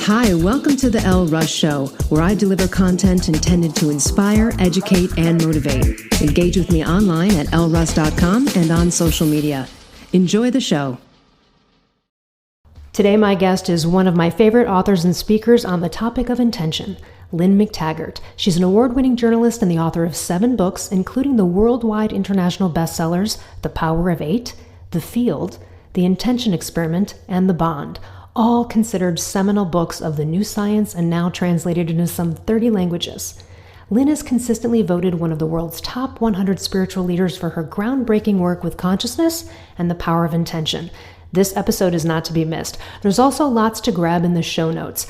Hi, welcome to the Elle Russ Show, where I deliver content intended to inspire, educate, and motivate. Engage with me online at elleruss.com and on social media. Enjoy the show. Today, my guest is one of my favorite authors and speakers on the topic of intention, Lynne McTaggart. She's an award-winning journalist and the author of 7 books, including the worldwide international bestsellers, The Power of 8, The Field, The Intention Experiment, and The Bond, all considered seminal books of the new science and now translated into some 30 languages. Lynne is consistently voted one of the world's top 100 spiritual leaders for her groundbreaking work with consciousness and the power of intention. This episode is not to be missed. There's also lots to grab in the show notes.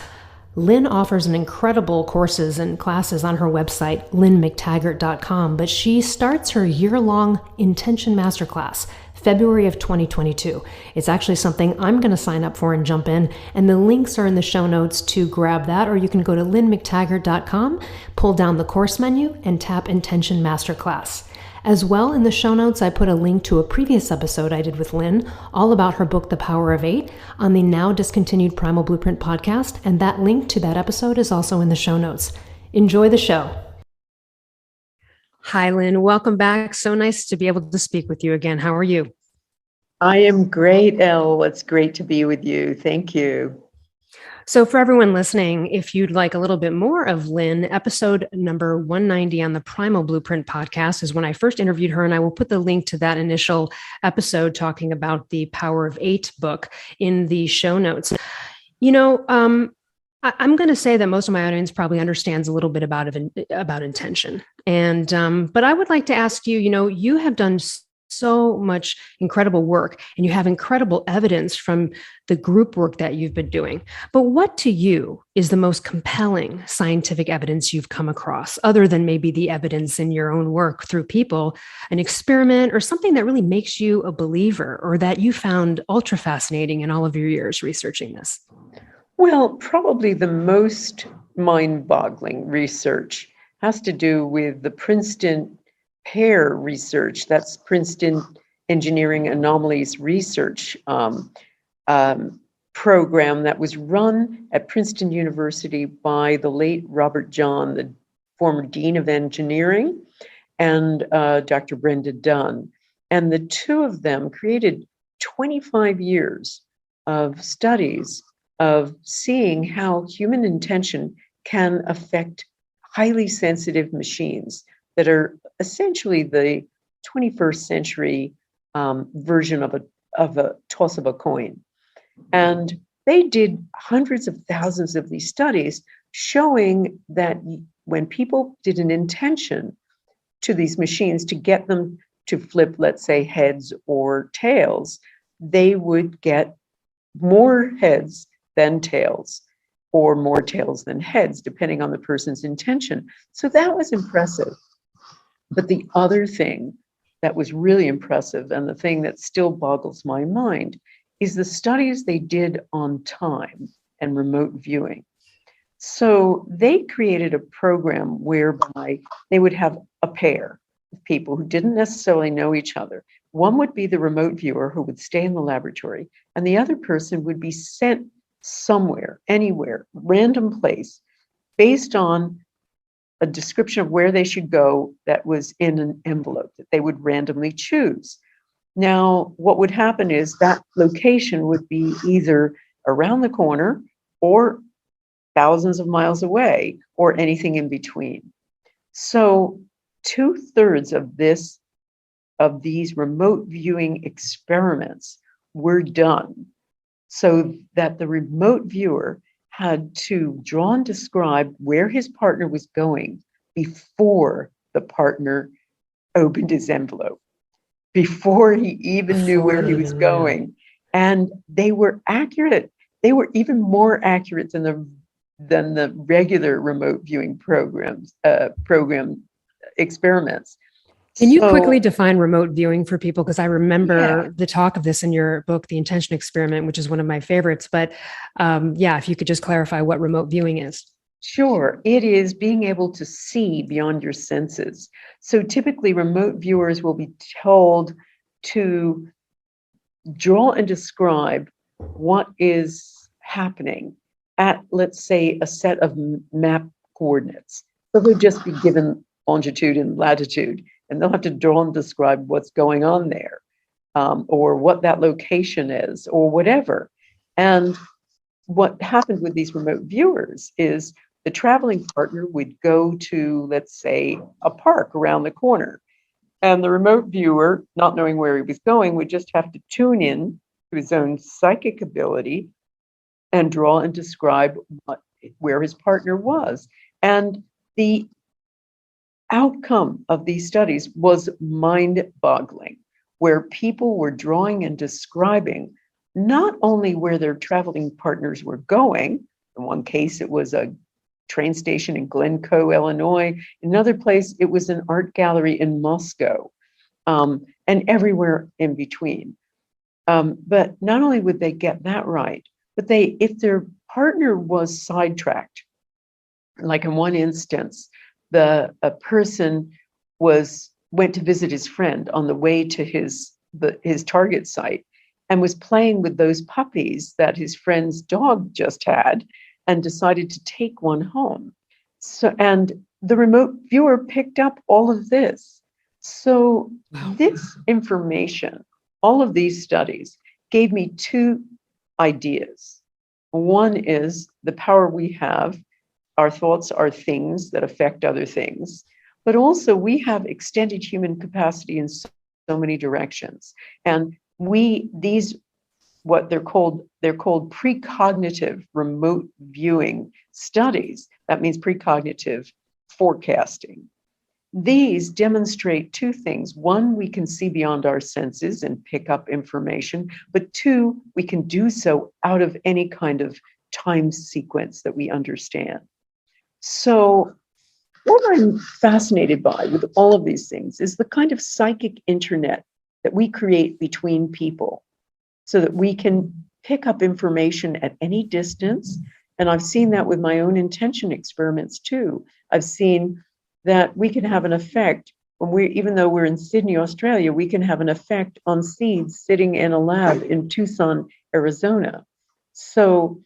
Lynne offers an incredible courses and classes on her website, lynnmctaggart.com, but she starts her year-long Intention Masterclass, February of 2022. It's actually something I'm going to sign up for and jump in, and the links are in the show notes to grab that, or you can go to lynnmctaggart.com, pull down the course menu, and tap Intention Masterclass. As well, in the show notes, I put a link to a previous episode I did with Lynne, all about her book, The Power of 8, on the now discontinued Primal Blueprint podcast, and that link to that episode is also in the show notes. Enjoy the show. Hi, Lynne. Welcome back. So nice to be able to speak with you again. How are you? I am great, Elle. It's great to be with you. Thank you. So for everyone listening, if you'd like a little bit more of Lynne, episode number 190 on the Primal Blueprint podcast is when I first interviewed her, and I will put the link to that initial episode talking about the Power of 8 book in the show notes. I'm going to say that most of my audience probably understands a little bit about intention. But I would like to ask you, you have done so much incredible work and you have incredible evidence from the group work that you've been doing. But what to you is the most compelling scientific evidence you've come across, other than maybe the evidence in your own work through people, an experiment, or something that really makes you a believer or that you found ultra fascinating in all of your years researching this? Well, probably the most mind-boggling research has to do with the Princeton pair research. That's Princeton Engineering Anomalies research program that was run at Princeton University by the late Robert John, the former Dean of Engineering, and Dr. Brenda Dunn. And the two of them created 25 years of studies of seeing how human intention can affect highly sensitive machines that are essentially the 21st century version of a toss of a coin. And they did hundreds of thousands of these studies showing that when people did an intention to these machines to get them to flip, let's say, heads or tails, they would get more heads than tails, or more tails than heads, depending on the person's intention. So that was impressive. But the other thing that was really impressive, and the thing that still boggles my mind, is the studies they did on time and remote viewing. So they created a program whereby they would have a pair of people who didn't necessarily know each other. One would be the remote viewer who would stay in the laboratory, and the other person would be sent somewhere, anywhere, random place, based on a description of where they should go that was in an envelope that they would randomly choose. Now, what would happen is that location would be either around the corner or thousands of miles away or anything in between. So 2/3 of these remote viewing experiments were done so that the remote viewer had to draw and describe where his partner was going before the partner opened his envelope, before he even knew where he was going. And they were accurate. They were even more accurate than the regular remote viewing program experiments. Can you quickly define remote viewing for people? Because I remember the talk of this in your book, The Intention Experiment, which is one of my favorites. But if you could just clarify what remote viewing is. Sure. It is being able to see beyond your senses. So typically remote viewers will be told to draw and describe what is happening at, let's say, a set of map coordinates. So they'll just be given longitude and latitude, and they'll have to draw and describe what's going on there, or what that location is, or whatever. And what happened with these remote viewers is the traveling partner would go to, let's say, a park around the corner. And the remote viewer, not knowing where he was going, would just have to tune in to his own psychic ability and draw and describe where his partner was. And the outcome of these studies was mind-boggling, where people were drawing and describing not only where their traveling partners were going. In one case, it was a train station in Glencoe, Illinois. In another place, it was an art gallery in Moscow, and everywhere in between. But not only would they get that right, but if their partner was sidetracked, like in one instance, a person went to visit his friend on the way to his target site, and was playing with those puppies that his friend's dog just had, and decided to take one home. So, and the remote viewer picked up all of this. So this information, all of these studies, gave me two ideas. One is the power we have. Our thoughts are things that affect other things, but also we have extended human capacity in so many directions. And what they're called precognitive remote viewing studies. That means precognitive forecasting. These demonstrate two things. One, we can see beyond our senses and pick up information, but two, we can do so out of any kind of time sequence that we understand. So what I'm fascinated by with all of these things is the kind of psychic internet that we create between people, so that we can pick up information at any distance. And I've seen that with my own intention experiments too. I've seen that we can have an effect even though we're in Sydney, Australia, we can have an effect on seeds sitting in a lab in Tucson, Arizona. So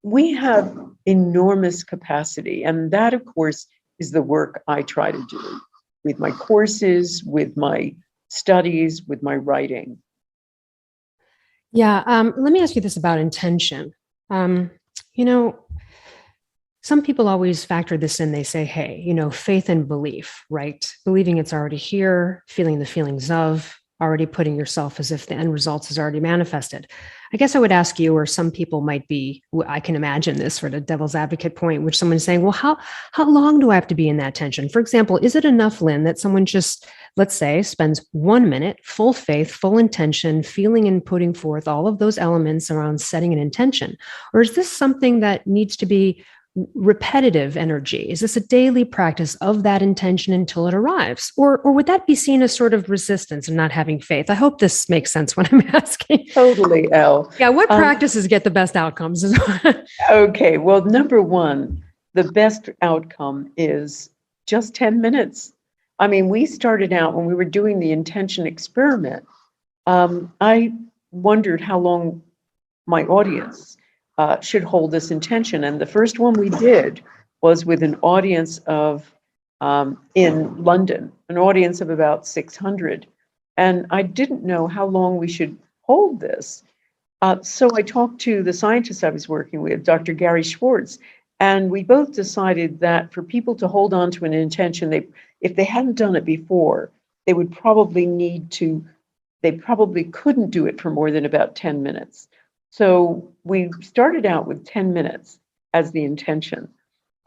we have enormous capacity. And that, of course, is the work I try to do with my courses, with my studies, with my writing. Yeah, let me ask you this about intention. Some people always factor this in. They say, hey, faith and belief, right? Believing it's already here, feeling the feelings of, already putting yourself as if the end results is already manifested. I guess I would ask you, or some people might be, I can imagine this for the devil's advocate point, which someone's saying, well, how long do I have to be in that tension? For example, is it enough, Lynne, that someone just, let's say, spends 1 minute, full faith, full intention, feeling and putting forth all of those elements around setting an intention? Or is this something that needs to be repetitive energy? Is this a daily practice of that intention until it arrives? Or would that be seen as sort of resistance and not having faith? I hope this makes sense when I'm asking. Totally, Elle. Yeah, what practices get the best outcomes? Okay, well, number one, the best outcome is just 10 minutes. I mean, we started out when we were doing the intention experiment. I wondered how long my audience should hold this intention. And the first one we did was with an audience in London, an audience of about 600. And I didn't know how long we should hold this. So I talked to the scientist I was working with, Dr. Gary Schwartz, and we both decided that for people to hold on to an intention, if they hadn't done it before, they probably couldn't do it for more than about 10 minutes. So we started out with 10 minutes as the intention.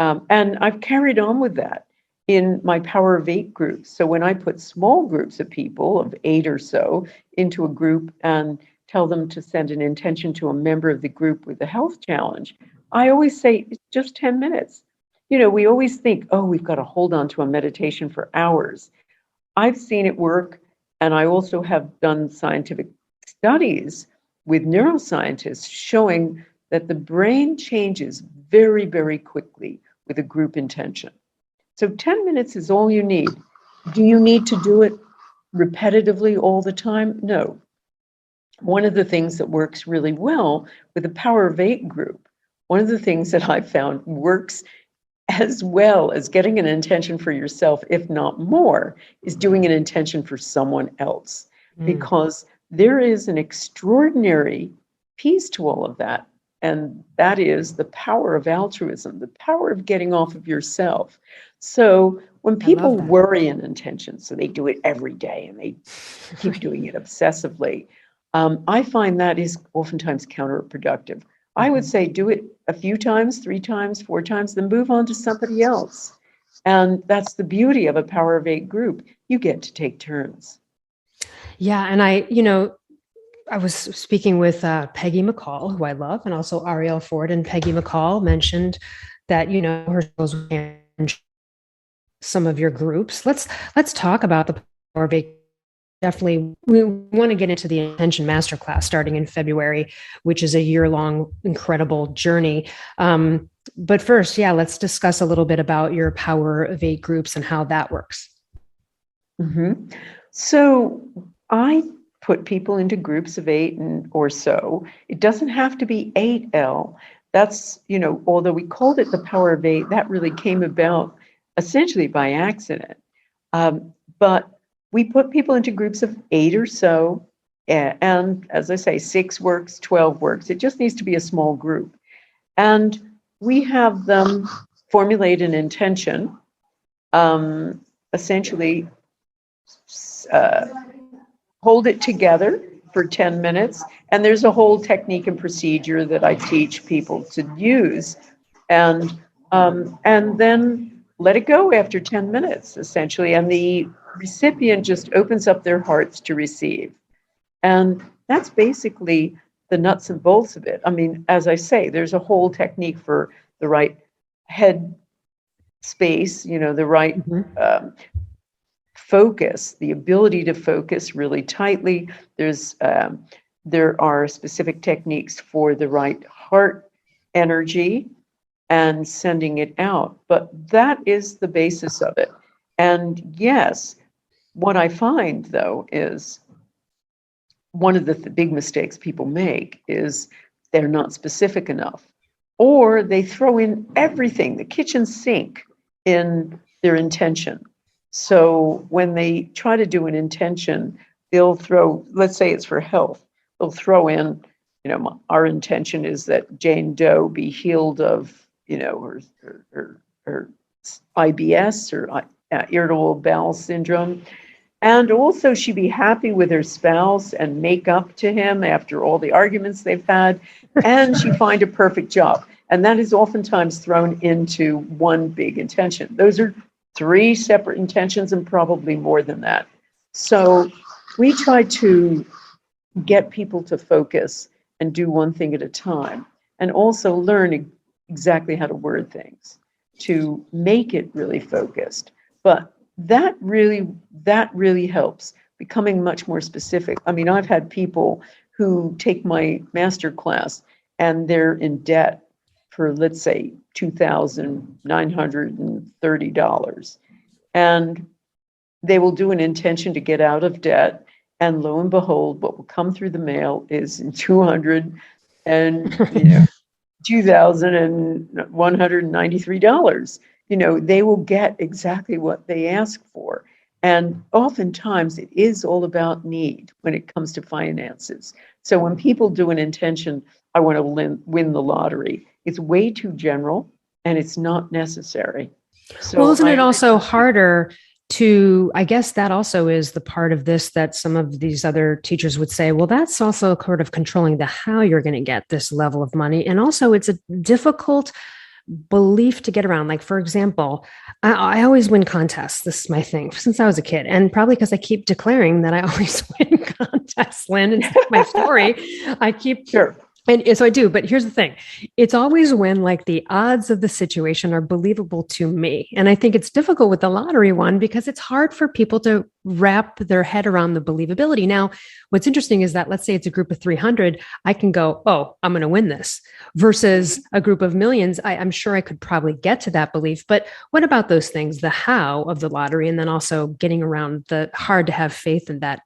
And I've carried on with that in my Power of 8 groups. So when I put small groups of people, of 8 or so, into a group and tell them to send an intention to a member of the group with a health challenge, I always say, it's just 10 minutes. We always think, oh, we've got to hold on to a meditation for hours. I've seen it work. And I also have done scientific studies with neuroscientists showing that the brain changes very, very quickly with a group intention. So 10 minutes is all you need. Do you need to do it repetitively all the time? No. One of the things that works really well with the Power of 8 group, one of the things that I found works as well as getting an intention for yourself, if not more, is doing an intention for someone else. Because there is an extraordinary piece to all of that. And that is the power of altruism, the power of getting off of yourself. So when people worry an intention, so they do it every day and they keep doing it obsessively, I find that is oftentimes counterproductive. I would say do it a few times, 3 times, 4 times, then move on to somebody else. And that's the beauty of a Power of 8 group. You get to take turns. Yeah. And I was speaking with Peggy McCall, who I love, and also Ariel Ford, and Peggy McCall mentioned that, her shows some of your groups. Let's talk about the Power of 8. Definitely, we want to get into the Intention Masterclass starting in February, which is a year-long incredible journey. But first, let's discuss a little bit about your Power of 8 groups and how that works. Mm-hmm. So I put people into groups of 8 or so. It doesn't have to be 8L. That's, although we called it the Power of 8, that really came about essentially by accident. But we put people into groups of 8 or so. And as I say, 6 works, 12 works. It just needs to be a small group. And we have them formulate an intention, essentially hold it together for 10 minutes. And there's a whole technique and procedure that I teach people to use. And then let it go after 10 minutes, essentially. And the recipient just opens up their hearts to receive. And that's basically the nuts and bolts of it. I mean, as I say, there's a whole technique for the right head space, the right focus, the ability to focus really tightly. There are specific techniques for the right heart energy and sending it out. But that is the basis of it. And yes, what I find, though, is one of the big mistakes people make is they're not specific enough, or they throw in everything, the kitchen sink, in their intention. So when they try to do an intention, they'll throw, let's say it's for health, they'll throw in, our intention is that Jane Doe be healed of, her IBS or irritable bowel syndrome. And also she be happy with her spouse and make up to him after all the arguments they've had. And she find a perfect job. And that is oftentimes thrown into one big intention. Those are 3 separate intentions and probably more than that. So we try to get people to focus and do one thing at a time, and also learn exactly how to word things to make it really focused. But that really helps becoming much more specific. I mean, I've had people who take my master class and they're in debt for, let's say, $2,930. And they will do an intention to get out of debt. And lo and behold, what will come through the mail is $2,193. They will get exactly what they ask for. And oftentimes it is all about need when it comes to finances. So when people do an intention, I want to win the lottery, it's way too general and it's not necessary. So well, isn't it also harder to, I guess that also is the part of this that some of these other teachers would say, well, that's also sort of controlling the how you're going to get this level of money. And also it's a difficult belief to get around. Like, for example, I always win contests. This is my thing since I was a kid. And probably because I keep declaring that I always win contests, Lynn, and it's my story. I keep... Sure. And so I do, but here's the thing. It's always when like the odds of the situation are believable to me. And I think it's difficult with the lottery one because it's hard for people to wrap their head around the believability. Now, what's interesting is that, let's say it's a group of 300, I can go, oh, I'm going to win this, versus a group of millions. I'm sure I could probably get to that belief. But what about those things, the how of the lottery, and then also getting around the hard to have faith in that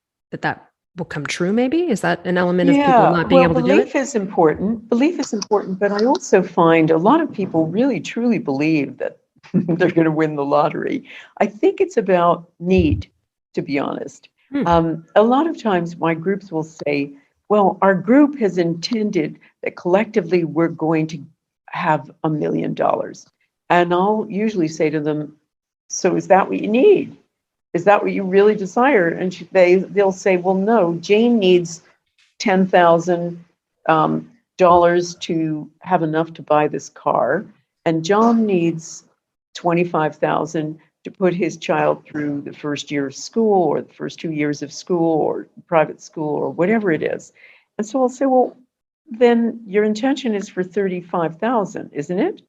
will come true, maybe? Is that an element of people Yeah, not being well, able to do belief it? is important. Belief is important, but I also find a lot of people really truly believe that they're going to win the lottery. I think it's about need, to be honest. Hmm. A lot of times my groups will say, well, our group has intended that collectively we're going to have $1 million. And I'll usually say to them, so is that what you need? Is that what you really desire? And they'll say, well, no, Jane needs $10,000 to have enough to buy this car, and John needs 25,000 to put his child through the first year of school, or the first 2 years of school, or private school, or whatever it is. And so I'll say, well, then your intention is for 35,000, isn't it?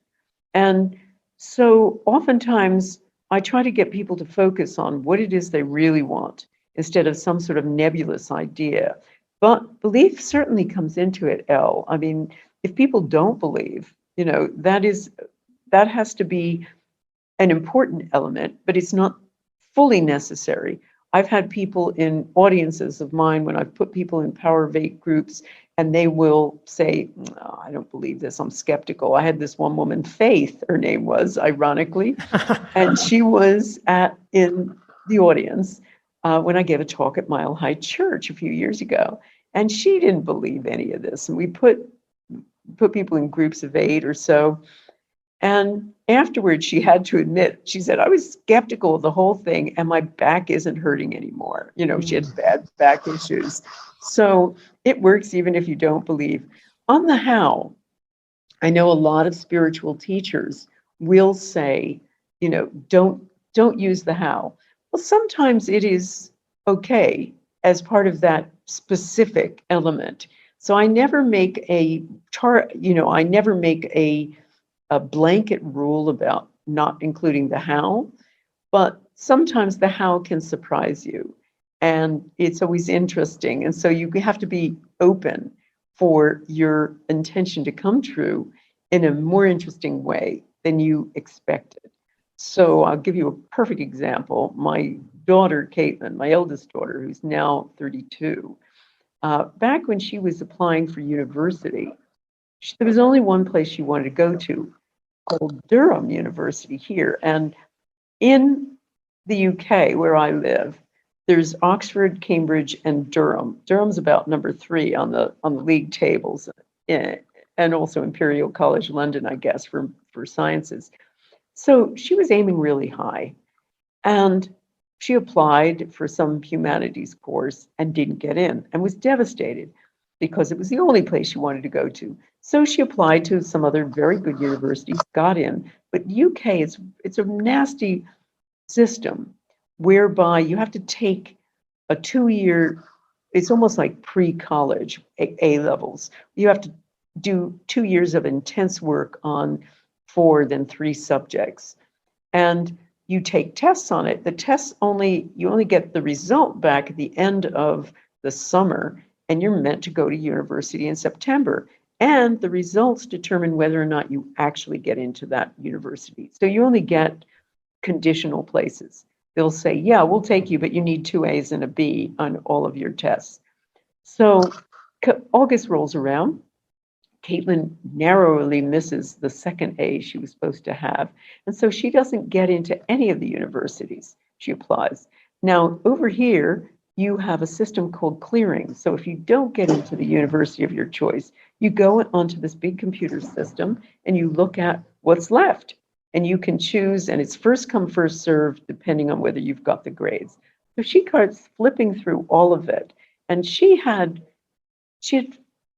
And so oftentimes I try to get people to focus on what it is they really want instead of some sort of nebulous idea. But belief certainly comes into it, Elle. I mean, if people don't believe, that has to be an important element, but it's not fully necessary. I've had people in audiences of mine when I've put people in Power of Eight groups, and they will say, oh, I don't believe this, I'm skeptical. I had this one woman, Faith, her name was, ironically, and she was in the audience when I gave a talk at Mile High Church a few years ago. And she didn't believe any of this. And we put people in groups of 8 or so. And afterwards, she had to admit, she said, I was skeptical of the whole thing, and my back isn't hurting anymore. She had bad back issues. So it works even if you don't believe. On the how, I know a lot of spiritual teachers will say, don't use the how. Well, sometimes it is okay as part of that specific element. So I never make a blanket rule about not including the how, but sometimes the how can surprise you, and it's always interesting. And so you have to be open for your intention to come true in a more interesting way than you expected. So I'll give you a perfect example. My daughter, Caitlin, my eldest daughter, who's now 32, back when she was applying for university, there was only one place she wanted to go to, called Durham University here. And in the UK, where I live, there's Oxford, Cambridge, and Durham. Durham's about number 3 on the league tables, and also Imperial College London, I guess, for sciences. So she was aiming really high, and she applied for some humanities course and didn't get in, and was devastated because it was the only place she wanted to go to. So she applied to some other very good universities, got in. But UK, it's a nasty system whereby you have to take a 2-year, it's almost like pre-college A levels. You have to do 2 years of intense work on 4, then 3 subjects. And you take tests on it. The tests you only get the result back at the end of the summer, and you're meant to go to university in September. And the results determine whether or not you actually get into that university. So you only get conditional places. They'll say, yeah, we'll take you, but you need 2 A's and a B on all of your tests. So August rolls around. Caitlin narrowly misses the second A she was supposed to have. And so she doesn't get into any of the universities she applies. Now, over here, you have a system called clearing. So if you don't get into the university of your choice, you go onto this big computer system and you look at what's left. And you can choose, and it's first come, first served, depending on whether you've got the grades. So she starts flipping through all of it. And she had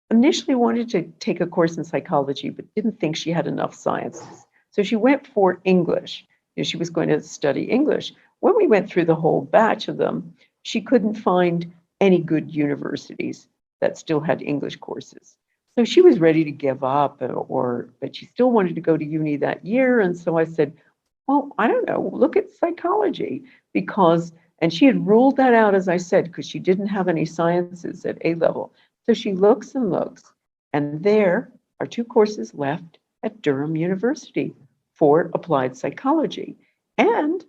initially wanted to take a course in psychology, but didn't think she had enough sciences. So she went for English. She was going to study English. When we went through the whole batch of them, she couldn't find any good universities that still had English courses. So she was ready to give up, but she still wanted to go to uni that year. And so I said, well, I don't know, look at psychology, and she had ruled that out, as I said, because she didn't have any sciences at A level. So she looks and looks, and there are 2 courses left at Durham University for applied psychology. And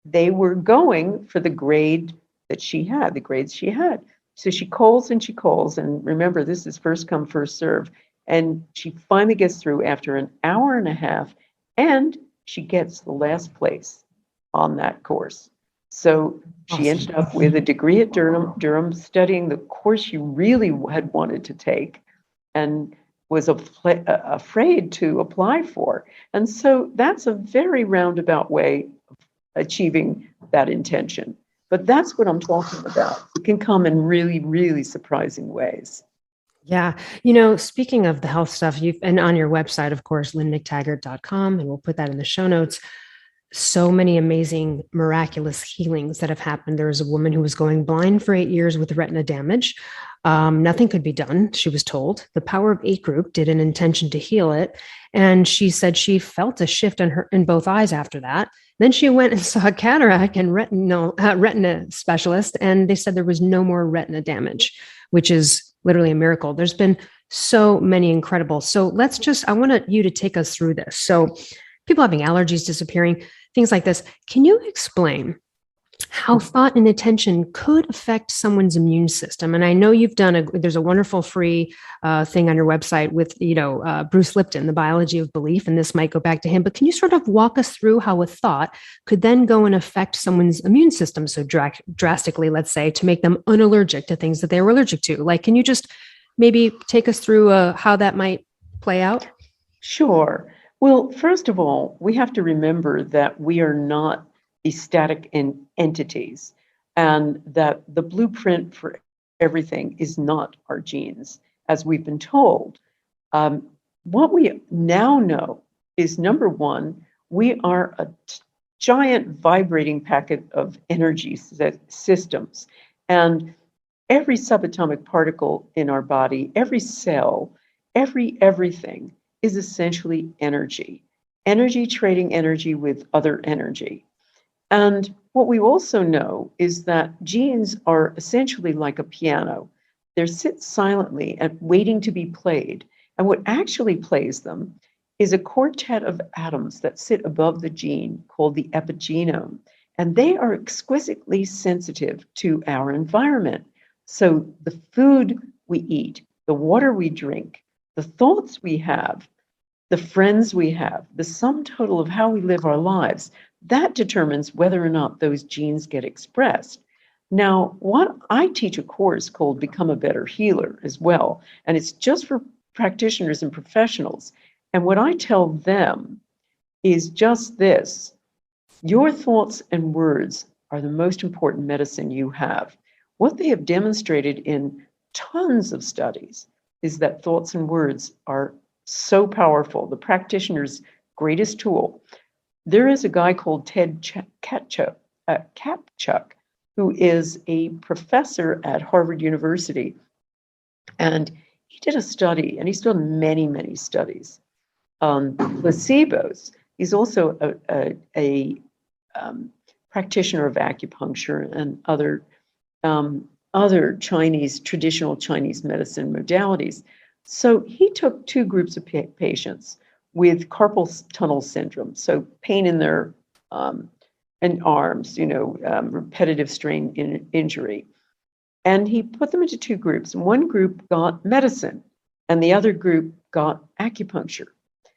they were going for the grades she had. So she calls and she calls, and remember, this is first come, first serve. And she finally gets through after an hour and a half, and she gets the last place on that course. So she Awesome. ended up with a degree at Durham, studying the course she really had wanted to take and was afraid to apply for. And so that's a very roundabout way of achieving that intention. But that's what I'm talking about. It can come in really, really surprising ways. Yeah. Speaking of the health stuff, and on your website, of course, lynnmctaggart.com, and we'll put that in the show notes. So many amazing miraculous healings that have happened. There was a woman who was going blind for 8 years with retina damage. Nothing could be done, she was told. The Power of 8 group did an intention to heal it. And she said she felt a shift in both eyes after that. Then she went and saw a cataract and retina specialist, and they said there was no more retina damage, which is literally a miracle. There's been so many incredible. So I want you to take us through this. So people having allergies disappearing, things like this. Can you explain how thought and attention could affect someone's immune system? And I know you've there's a wonderful free thing on your website with, Bruce Lipton, The Biology of Belief, and this might go back to him, but can you sort of walk us through how a thought could then go and affect someone's immune system so drastically, let's say, to make them unallergic to things that they were allergic to? Like, can you just maybe take us through how that might play out? Sure. Well, first of all, we have to remember that we are not static entities, and that the blueprint for everything is not our genes, as we've been told. What we now know is, number one, we are a giant vibrating packet of energy systems, and every subatomic particle in our body, every cell, everything is essentially energy trading energy with other energy. And what we also know is that genes are essentially like a piano. They sit silently and waiting to be played. And what actually plays them is a quartet of atoms that sit above the gene called the epigenome. And they are exquisitely sensitive to our environment. So the food we eat, the water we drink, the thoughts we have, the friends we have, the sum total of how we live our lives, that determines whether or not those genes get expressed. Now, I teach a course called Become a Better Healer as well, and it's just for practitioners and professionals. And what I tell them is just this: your thoughts and words are the most important medicine you have. What they have demonstrated in tons of studies is that thoughts and words are so powerful, the practitioner's greatest tool. There is a guy called Ted Kapchuk, who is a professor at Harvard University. And he did a study, and he's done many, many studies on placebos. He's also a practitioner of acupuncture and other traditional Chinese medicine modalities. So he took 2 groups of patients with carpal tunnel syndrome, so pain in their arms, repetitive strain injury. And he put them into 2 groups. One group got medicine, and the other group got acupuncture.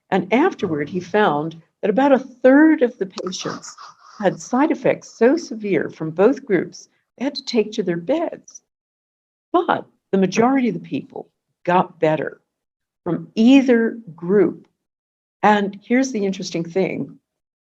And afterward, he found that about a third of the patients had side effects so severe from both groups, they had to take to their beds. But the majority of the people got better from either group. And here's the interesting thing: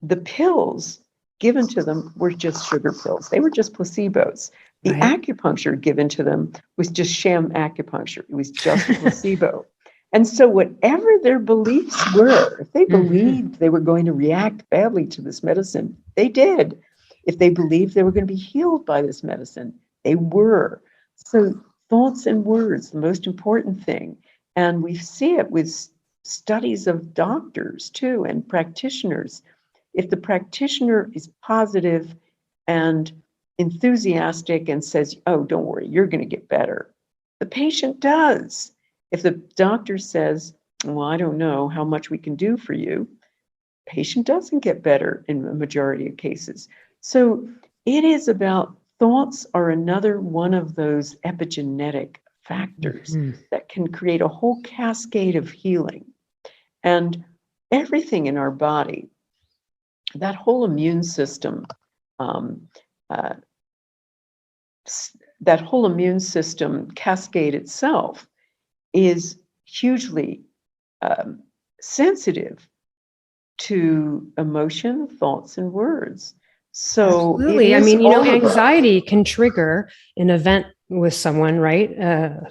the pills given to them were just sugar pills. They were just placebos. The acupuncture given to them was just sham acupuncture. It was just a placebo. And so whatever their beliefs were, if they believed they were going to react badly to this medicine, they did. If they believed they were going to be healed by this medicine, they were. So thoughts and words, the most important thing. And we see it with studies of doctors too, and practitioners. If the practitioner is positive and enthusiastic and says, "Oh, don't worry, you're going to get better," the patient does. If the doctor says, "Well, I don't know how much we can do for you," the patient doesn't get better in the majority of cases. So it is about thoughts are another one of those epigenetic factors that can create a whole cascade of healing. And everything in our body, that whole immune system, cascade itself is hugely sensitive to emotion, thoughts, and words. So absolutely. I mean, anxiety can trigger an event with someone, right?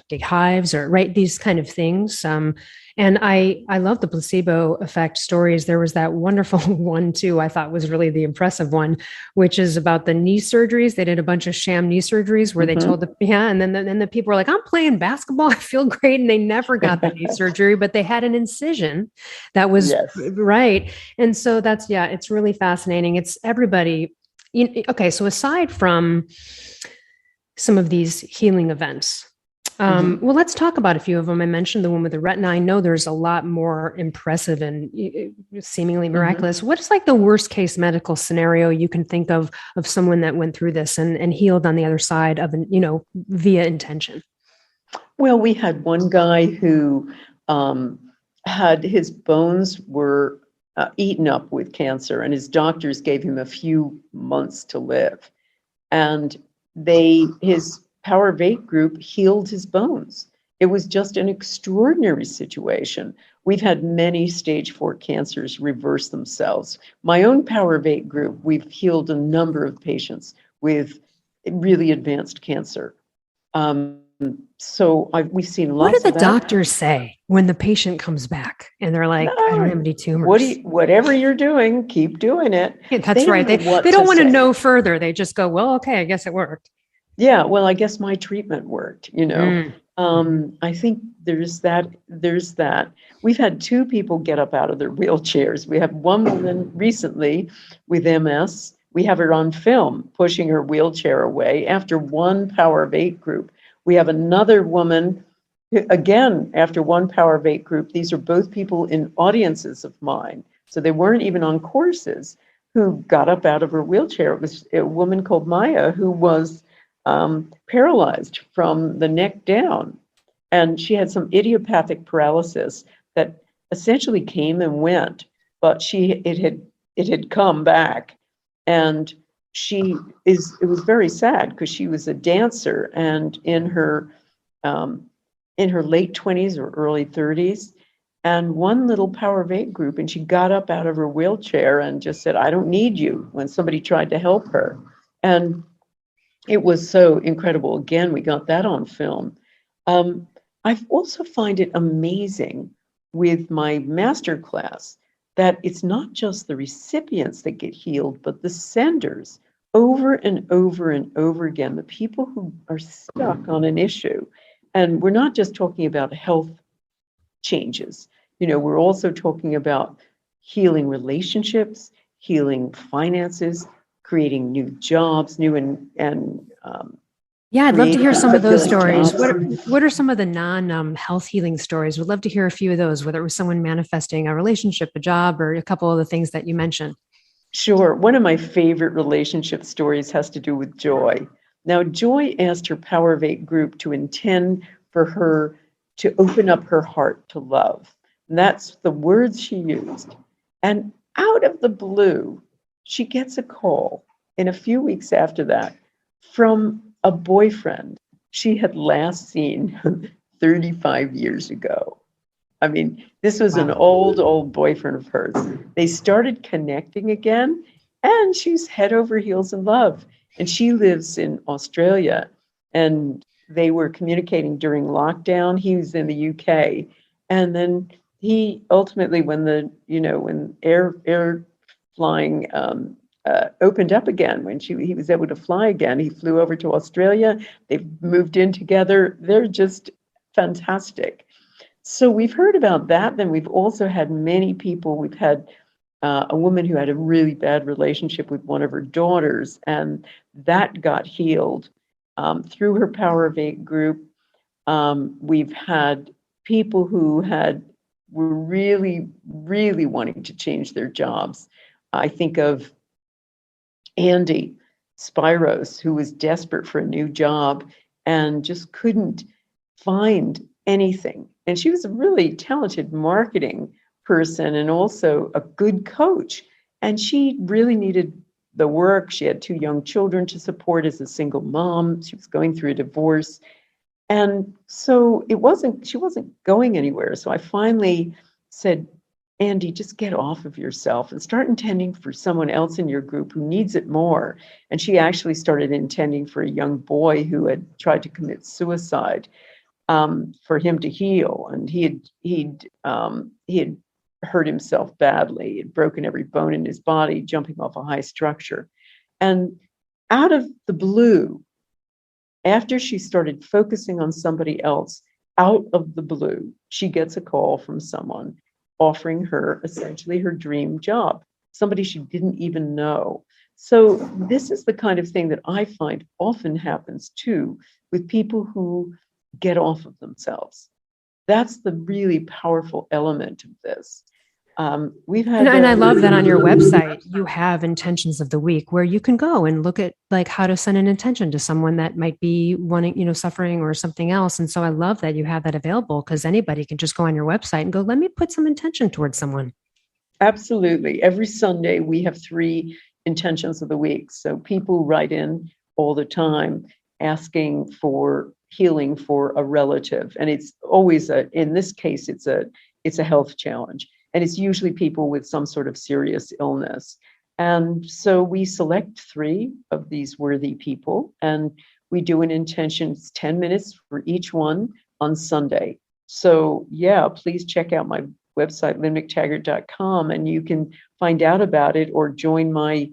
Big hives or right, these kind of things. And I love the placebo effect stories. There was that wonderful one too, I thought was really the impressive one, which is about the knee surgeries. They did a bunch of sham knee surgeries where they told and then the people were like, I'm playing basketball, I feel great. And they never got the knee surgery, but they had an incision that was right. And so that's, it's really fascinating. It's everybody. Okay. So aside from some of these healing events, well, let's talk about a few of them. I mentioned the one with the retina. I know there's a lot more impressive and seemingly miraculous. What is like the worst case medical scenario you can think of someone that went through this and healed on the other side of, via intention? Well, we had one guy who had his bones were eaten up with cancer, and his doctors gave him a few months to live. And his Power of 8 group healed his bones. It was just an extraordinary situation. We've had many stage 4 cancers reverse themselves. My own Power of 8 group, we've healed a number of patients with really advanced cancer. So we've seen lots of that. What do the doctors say when the patient comes back and they're like, I don't have any tumors? Whatever you're doing, keep doing it. That's right. They don't want to know further. They just go, well, okay, I guess it worked. Yeah, well, I guess my treatment worked, I think there's that. We've had 2 people get up out of their wheelchairs. We have one woman recently with MS. We have her on film pushing her wheelchair away after one Power of 8 group. We have another woman, again, after one Power of 8 group. These are both people in audiences of mine. So they weren't even on courses, who got up out of her wheelchair. It was a woman called Maya who was paralyzed from the neck down. And she had some idiopathic paralysis that essentially came and went, but it had come back. And it was very sad because she was a dancer and in her late 20s or early 30s, and one little Power of 8 group, and she got up out of her wheelchair and just said, I don't need you, when somebody tried to help her. And it was so incredible. Again, we got that on film. I also find it amazing with my master class that it's not just the recipients that get healed, but the senders over and over and over again, the people who are stuck on an issue. And we're not just talking about health changes. We're also talking about healing relationships, healing finances, creating new jobs, I'd love to hear some of those stories. What are some of the non-health healing stories? We'd love to hear a few of those, whether it was someone manifesting a relationship, a job, or a couple of the things that you mentioned. Sure. One of my favorite relationship stories has to do with Joy. Now, Joy asked her Power of 8 group to intend for her to open up her heart to love. And that's the words she used. And out of the blue, she gets a call in a few weeks after that from a boyfriend she had last seen 35 years ago. I mean, this was an old boyfriend of hers. They started connecting again, and she's head over heels in love. And she lives in Australia, and they were communicating during lockdown. He was in the UK. And then he ultimately, when air flying opened up again, when he was able to fly again, he flew over to Australia. They've moved in together. They're just fantastic. So we've heard about that. Then we've also had many people. We've had a woman who had a really bad relationship with one of her daughters, and that got healed through her Power of 8 group. We've had people who were really, really wanting to change their jobs. I think of Andy, Spiros, who was desperate for a new job and just couldn't find anything. And she was a really talented marketing person and also a good coach. And she really needed the work. She had 2 young children to support as a single mom. She was going through a divorce. And so she wasn't going anywhere. So I finally said, Andy, just get off of yourself and start intending for someone else in your group who needs it more. And she actually started intending for a young boy who had tried to commit suicide, for him to heal. And he had hurt himself badly. He had broken every bone in his body, jumping off a high structure. And out of the blue, after she started focusing on somebody else, out of the blue, she gets a call from someone offering her essentially her dream job, somebody she didn't even know. So this is the kind of thing that I find often happens too with people who get off of themselves. That's the really powerful element of this. We've had and I love that on your website you have intentions of the week where you can go and look at like how to send an intention to someone that might be wanting, suffering or something else. And so I love that you have that available because anybody can just go on your website and go, let me put some intention towards someone. Absolutely. Every Sunday we have 3 intentions of the week. So people write in all the time asking for healing for a relative. And it's always in this case, it's a health challenge. And it's usually people with some sort of serious illness. And so we select 3 of these worthy people and we do an intention. It's 10 minutes for each one on Sunday. So yeah, please check out my website, lynnmctaggart.com, and you can find out about it or join my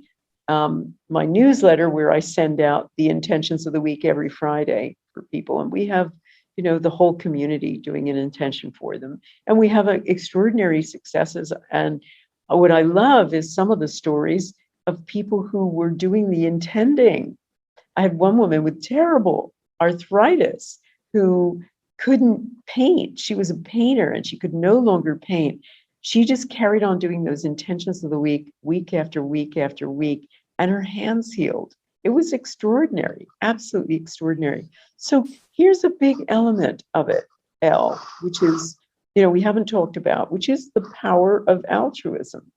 my newsletter where I send out the intentions of the week every Friday for people. And we have the whole community doing an intention for them. And we have extraordinary successes. And what I love is some of the stories of people who were doing the intending. I had one woman with terrible arthritis who couldn't paint. She was a painter and she could no longer paint. She just carried on doing those intentions of the week, week after week after week, and her hands healed. It was extraordinary, absolutely extraordinary. So here's a big element of it, Elle, which is, we haven't talked about, which is the power of altruism,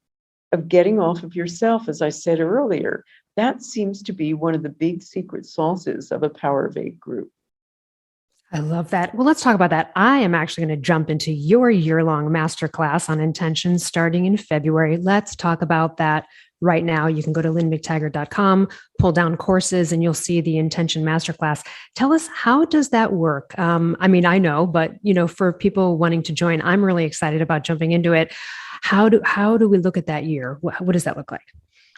of getting off of yourself, as I said earlier. That seems to be one of the big secret sauces of a Power of 8 group. I love that. Well, let's talk about that. I am actually going to jump into your year-long masterclass on intentions starting in February. Let's talk about that right now. You can go to lynnmctaggart.com, pull down courses, and you'll see the intention masterclass. Tell us, how does that work? I mean, I know, but for people wanting to join, I'm really excited about jumping into it. How do we look at that year? What does that look like?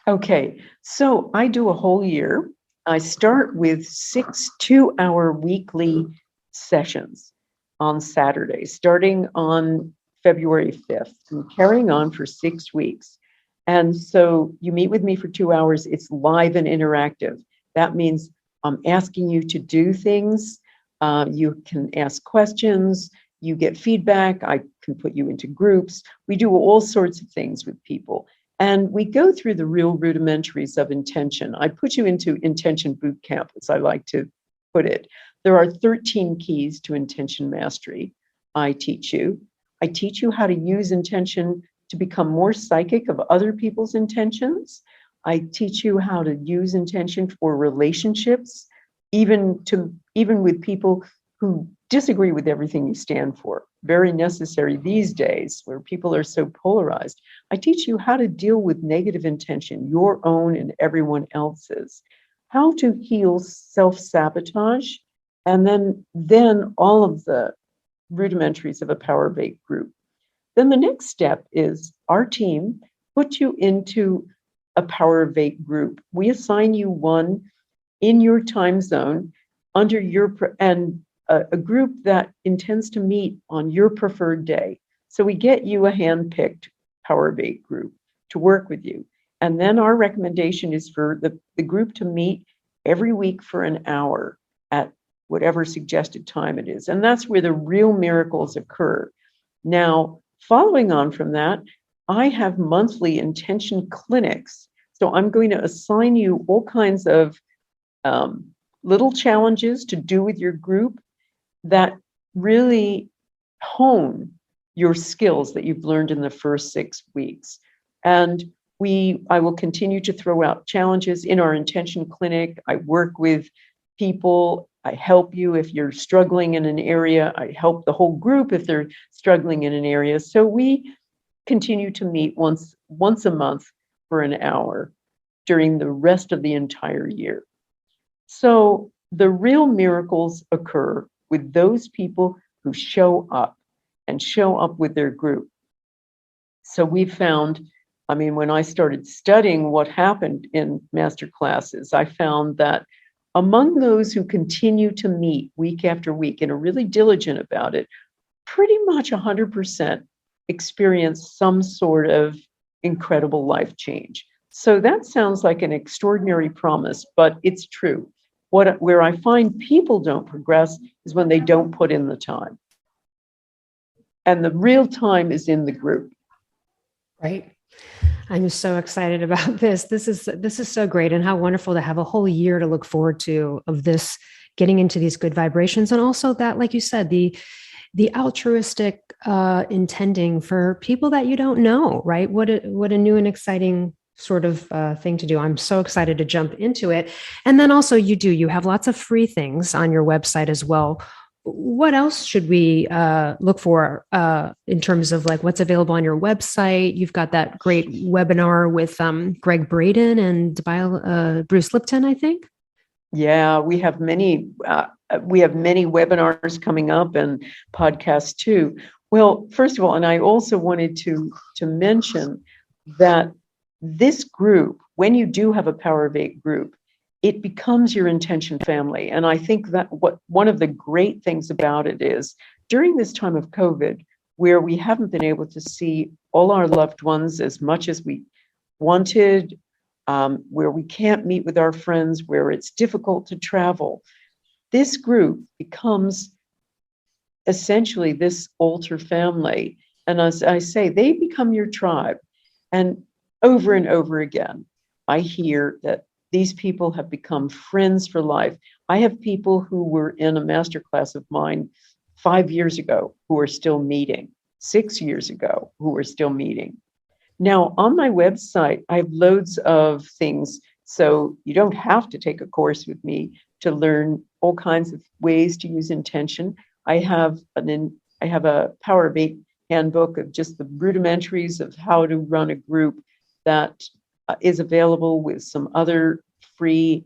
Okay, so I do a whole year. I start with 6 2-hour weekly sessions on Saturdays, starting on February 5th and carrying on for 6 weeks. And so you meet with me for 2 hours. It's live and interactive. That means I'm asking you to do things. You can ask questions. You get feedback. I can put you into groups. We do all sorts of things with people. And we go through the real rudimentaries of intention. I put you into intention boot camp, as I like to put it. There are 13 keys to intention mastery. I teach you how to use intention to become more psychic of other people's intentions. I teach you how to use intention for relationships, even with people who disagree with everything you stand for. Very necessary these days where people are so polarized. I teach you how to deal with negative intention, your own and everyone else's, how to heal self-sabotage, and then all of the rudimentaries of a Power of 8 group. Then the next step is our team puts you into a Power of 8 group. We assign you one in your time zone under a group that intends to meet on your preferred day. So we get you a hand-picked Power of 8 group to work with you. And then our recommendation is for the group to meet every week for an hour at whatever suggested time it is. And that's where the real miracles occur. Now, following on from that, I have monthly intention clinics. So I'm going to assign you all kinds of little challenges to do with your group that really hone your skills that you've learned in the first 6 weeks. And I will continue to throw out challenges in our intention clinic. I work with people. I help you if you're struggling in an area. I help the whole group if they're struggling in an area. So we continue to meet once a month for an hour during the rest of the entire year. So the real miracles occur with those people who show up and show up with their group. So we found, when I started studying what happened in master classes, I found that among those who continue to meet week after week and are really diligent about it, pretty much 100% experience some sort of incredible life change. So that sounds like an extraordinary promise, but it's true. Where I find people don't progress is when they don't put in the time. And the real time is in the group. Right. I'm so excited about this. This is so great, and how wonderful to have a whole year to look forward to of this, getting into these good vibrations, and also that, like you said, the altruistic intending for people that you don't know, right? What a new and exciting sort of thing to do. I'm so excited to jump into it. And then also you have lots of free things on your website as well. What else should we look for in terms of like what's available on your website? You've got that great webinar with Greg Braden and Bruce Lipton, I think. Yeah, we have many webinars coming up and podcasts too. Well, first of all, and I also wanted to mention that this group, when you do have a Power of 8 group, it becomes your intention family. And I think that one of the great things about it is during this time of COVID, where we haven't been able to see all our loved ones as much as we wanted, where we can't meet with our friends, where it's difficult to travel, this group becomes essentially this altar family. And as I say, they become your tribe. And over again, I hear that these people have become friends for life. I have people who were in a masterclass of mine 5 years ago who are still meeting, 6 years ago who are still meeting. Now, on my website, I have loads of things, so you don't have to take a course with me to learn all kinds of ways to use intention. I have a Power of 8 handbook of just the rudimentaries of how to run a group that is available with some other free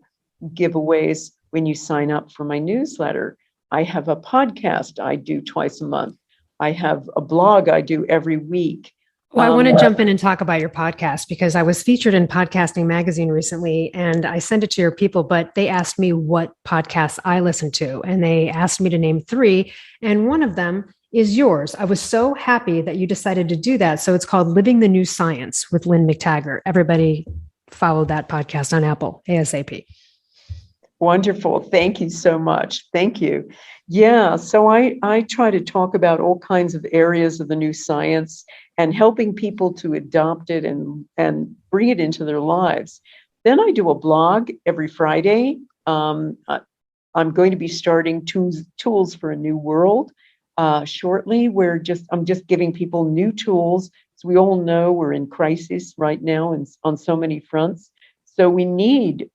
giveaways when you sign up for my newsletter. I have a podcast I do twice a month. I have a blog I do every week. Well, I want to jump in and talk about your podcast because I was featured in Podcasting Magazine recently, and I sent it to your people, but they asked me what podcasts I listen to, and they asked me to name 3, and one of them is yours. I was so happy that you decided to do that. So it's called Living the New Science with Lynne McTaggart. Everybody follow that podcast on Apple ASAP. Wonderful. Thank you so much. Thank you. Yeah, so I try to talk about all kinds of areas of the new science and helping people to adopt it and bring it into their lives. Then I do a blog every Friday. I'm going to be starting tools for a new world shortly, where I'm just giving people new tools. So we all know we're in crisis right now and on so many fronts. So we need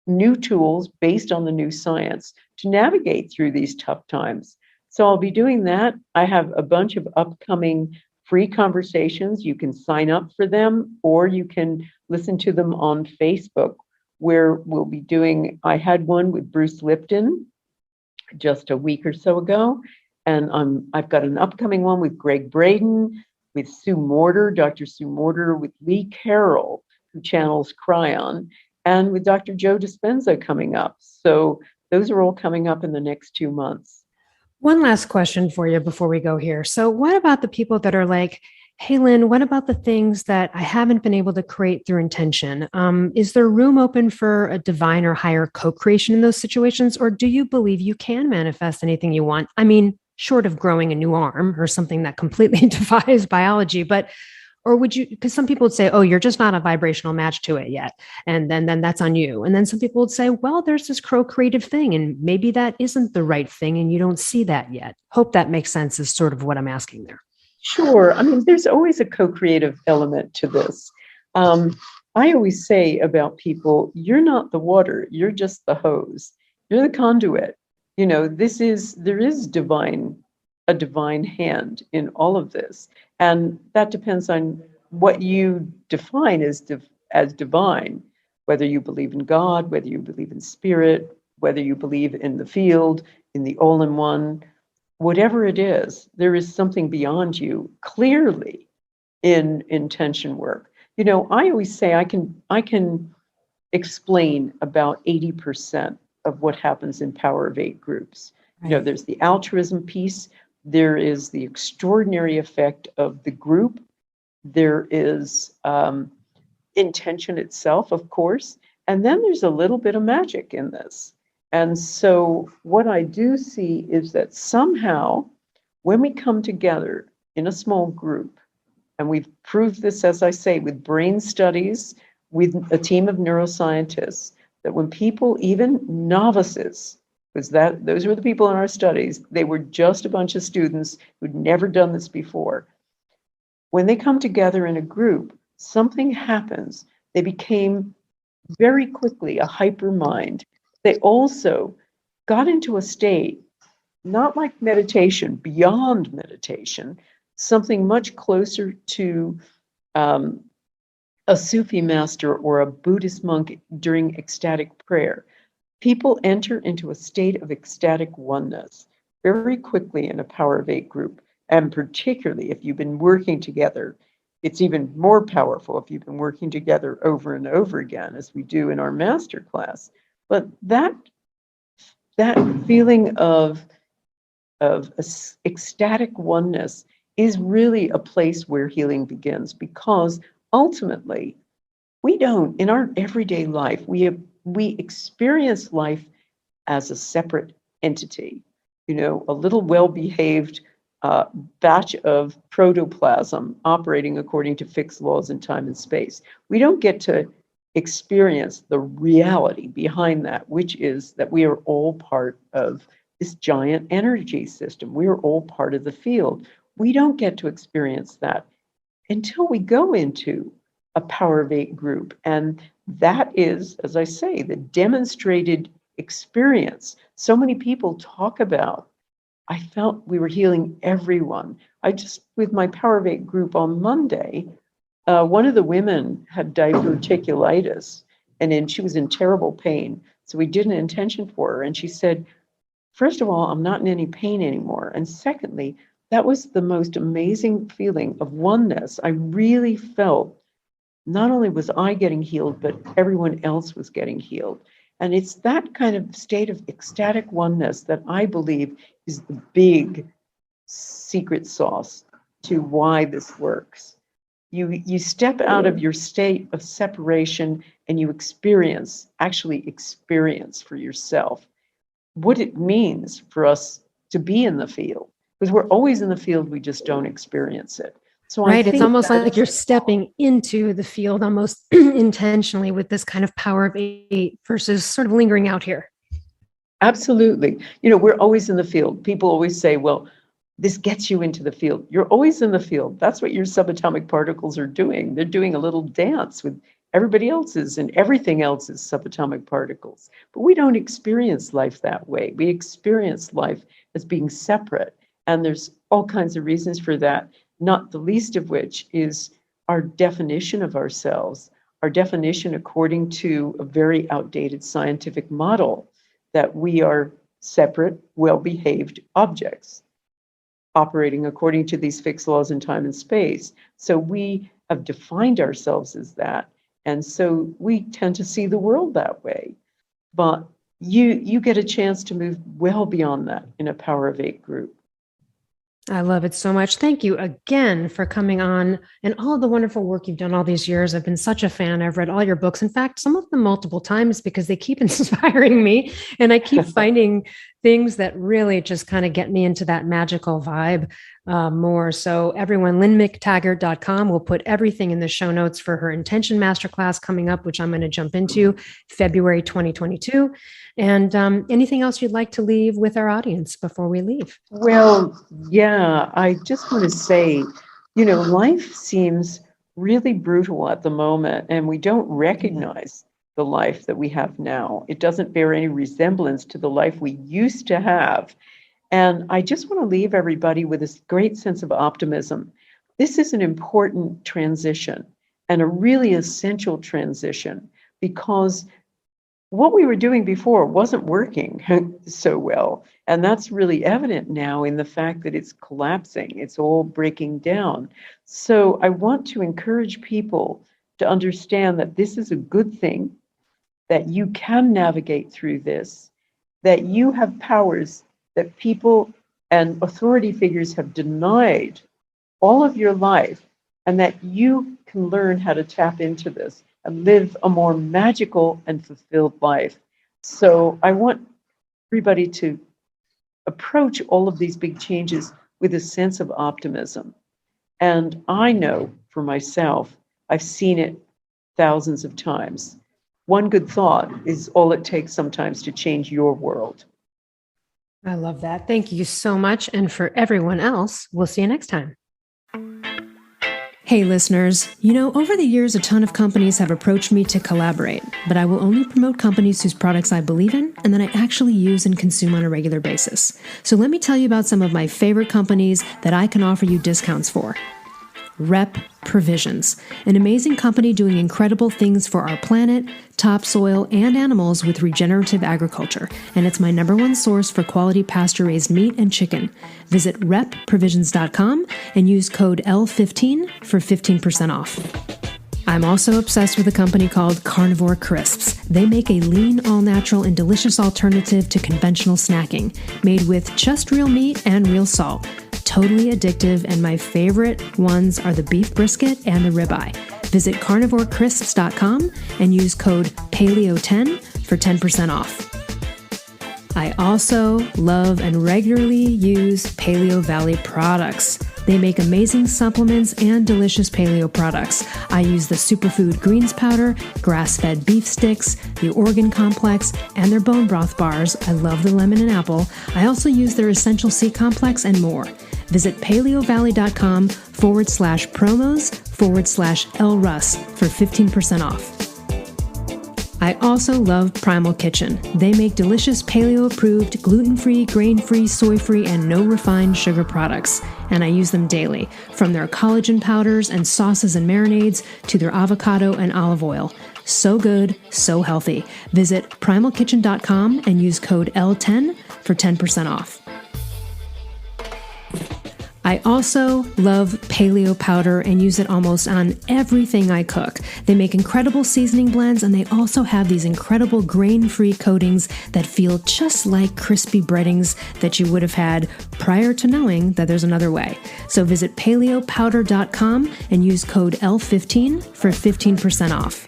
new tools based on the new science to navigate through these tough times. So I'll be doing that. I have a bunch of upcoming free conversations. You can sign up for them, or you can listen to them on Facebook, where we'll be doing, I had one with Bruce Lipton just a week or so ago. And I've got an upcoming one with Greg Braden, with Sue Morter, Dr. Sue Morter, with Lee Carroll, who channels Cryon, and with Dr. Joe Dispenza coming up. So those are all coming up in the next 2 months. One last question for you before we go here. So what about the people that are like, hey, Lynn, what about the things that I haven't been able to create through intention? Is there room open for a divine or higher co-creation in those situations? Or do you believe you can manifest anything you want? I mean, short of growing a new arm or something that completely defies biology, but Or would you, because some people would say, oh, you're just not a vibrational match to it yet. And then that's on you. And then some people would say, well, there's this co-creative thing, and maybe that isn't the right thing, and you don't see that yet. Hope that makes sense, is sort of what I'm asking there. Sure. I mean, there's always a co-creative element to this. I always say about people, you're not the water, you're just the hose. You're the conduit. There is a divine hand in all of this. And that depends on what you define as divine, whether you believe in God, whether you believe in spirit, whether you believe in the field, in the all-in-one, whatever it is, there is something beyond you clearly in intention work. I always say I can explain about 80% of what happens in Power of Eight groups. Right. There's the altruism piece. There is the extraordinary effect of the group. There is intention itself, of course. And then there's a little bit of magic in this. And so what I do see is that somehow when we come together in a small group, and we've proved this, as I say, with brain studies, with a team of neuroscientists, that when people, even novices, because those were the people in our studies, they were just a bunch of students who'd never done this before. When they come together in a group, something happens. They became very quickly a hyper mind. They also got into a state, not like meditation, beyond meditation, something much closer to a Sufi master or a Buddhist monk during ecstatic prayer. People enter into a state of ecstatic oneness very quickly in a Power of Eight group. And particularly if you've been working together, it's even more powerful if you've been working together over and over again, as we do in our master class. But that feeling of ecstatic oneness is really a place where healing begins, because ultimately we don't, in our everyday life, we experience life as a separate entity, a little well-behaved batch of protoplasm operating according to fixed laws in time and space. We don't get to experience the reality behind that, which is that we are all part of this giant energy system. We are all part of the field. We don't get to experience that until we go into a Power of Eight group. And that is, as I say, the demonstrated experience. So many people talk about, I felt we were healing everyone. With my Power of Eight group on Monday, one of the women had diverticulitis, and she was in terrible pain. So we did an intention for her. And she said, first of all, I'm not in any pain anymore. And secondly, that was the most amazing feeling of oneness. I really felt not only was I getting healed, but everyone else was getting healed. And it's that kind of state of ecstatic oneness that I believe is the big secret sauce to why this works. You step out of your state of separation and you actually experience for yourself what it means for us to be in the field. Because we're always in the field, we just don't experience it. So right, it's almost like you're stepping into the field almost intentionally with this kind of Power of Eight versus sort of lingering out here. Absolutely. We're always in the field. People always say, well, this gets you into the field. You're always in the field. That's what your subatomic particles are doing. They're doing a little dance with everybody else's, and everything else is subatomic particles. But we don't experience life that way. We experience life as being separate. And there's all kinds of reasons for that, not the least of which is our definition of ourselves, our definition according to a very outdated scientific model that we are separate, well-behaved objects operating according to these fixed laws in time and space. So we have defined ourselves as that. And so we tend to see the world that way. But you get a chance to move well beyond that in a Power of Eight group. I love it so much. Thank you again for coming on and all of the wonderful work you've done all these years. I've been such a fan. I've read all your books. In fact, some of them multiple times because they keep inspiring me and I keep finding things that really just kind of get me into that magical vibe more. So everyone, LynneMcTaggart.com. We'll put everything in the show notes for her Intention Masterclass coming up, which I'm going to jump into February 2022. And anything else you'd like to leave with our audience before we leave? Well, yeah, I just want to say, life seems really brutal at the moment, and we don't recognize the life that we have now. It doesn't bear any resemblance to the life we used to have. And I just want to leave everybody with this great sense of optimism. This is an important transition and a really essential transition, because what we were doing before wasn't working so well. And that's really evident now in the fact that it's collapsing. It's all breaking down. So I want to encourage people to understand that this is a good thing, that you can navigate through this, that you have powers that people and authority figures have denied all of your life, and that you can learn how to tap into this and live a more magical and fulfilled life. So I want everybody to approach all of these big changes with a sense of optimism. And I know for myself, I've seen it thousands of times. One good thought is all it takes sometimes to change your world. I love that. Thank you so much. And for everyone else, we'll see you next time. Hey listeners, over the years, a ton of companies have approached me to collaborate, but I will only promote companies whose products I believe in and that I actually use and consume on a regular basis. So let me tell you about some of my favorite companies that I can offer you discounts for. Rep Provisions, an amazing company doing incredible things for our planet, topsoil, and animals with regenerative agriculture, and it's my #1 source for quality pasture-raised meat and chicken. Visit repprovisions.com and use code L15 for 15% off. I'm also obsessed with a company called Carnivore Crisps. They make a lean, all-natural, and delicious alternative to conventional snacking, made with just real meat and real salt. Totally addictive, and my favorite ones are the beef brisket and the ribeye. Visit carnivorecrisps.com and use code PALEO10 for 10% off. I also love and regularly use Paleo Valley products. They make amazing supplements and delicious paleo products. I use the superfood greens powder, grass-fed beef sticks, the organ complex, and their bone broth bars. I love the lemon and apple. I also use their essential C complex and more. Visit paleovalley.com/promos/Elle Russ for 15% off. I also love Primal Kitchen. They make delicious paleo-approved, gluten-free, grain-free, soy-free, and no refined sugar products, and I use them daily, from their collagen powders and sauces and marinades to their avocado and olive oil. So good, so healthy. Visit primalkitchen.com and use code L10 for 10% off. I also love paleo powder and use it almost on everything I cook. They make incredible seasoning blends, and they also have these incredible grain-free coatings that feel just like crispy breadings that you would have had prior to knowing that there's another way. So visit paleopowder.com and use code L15 for 15% off.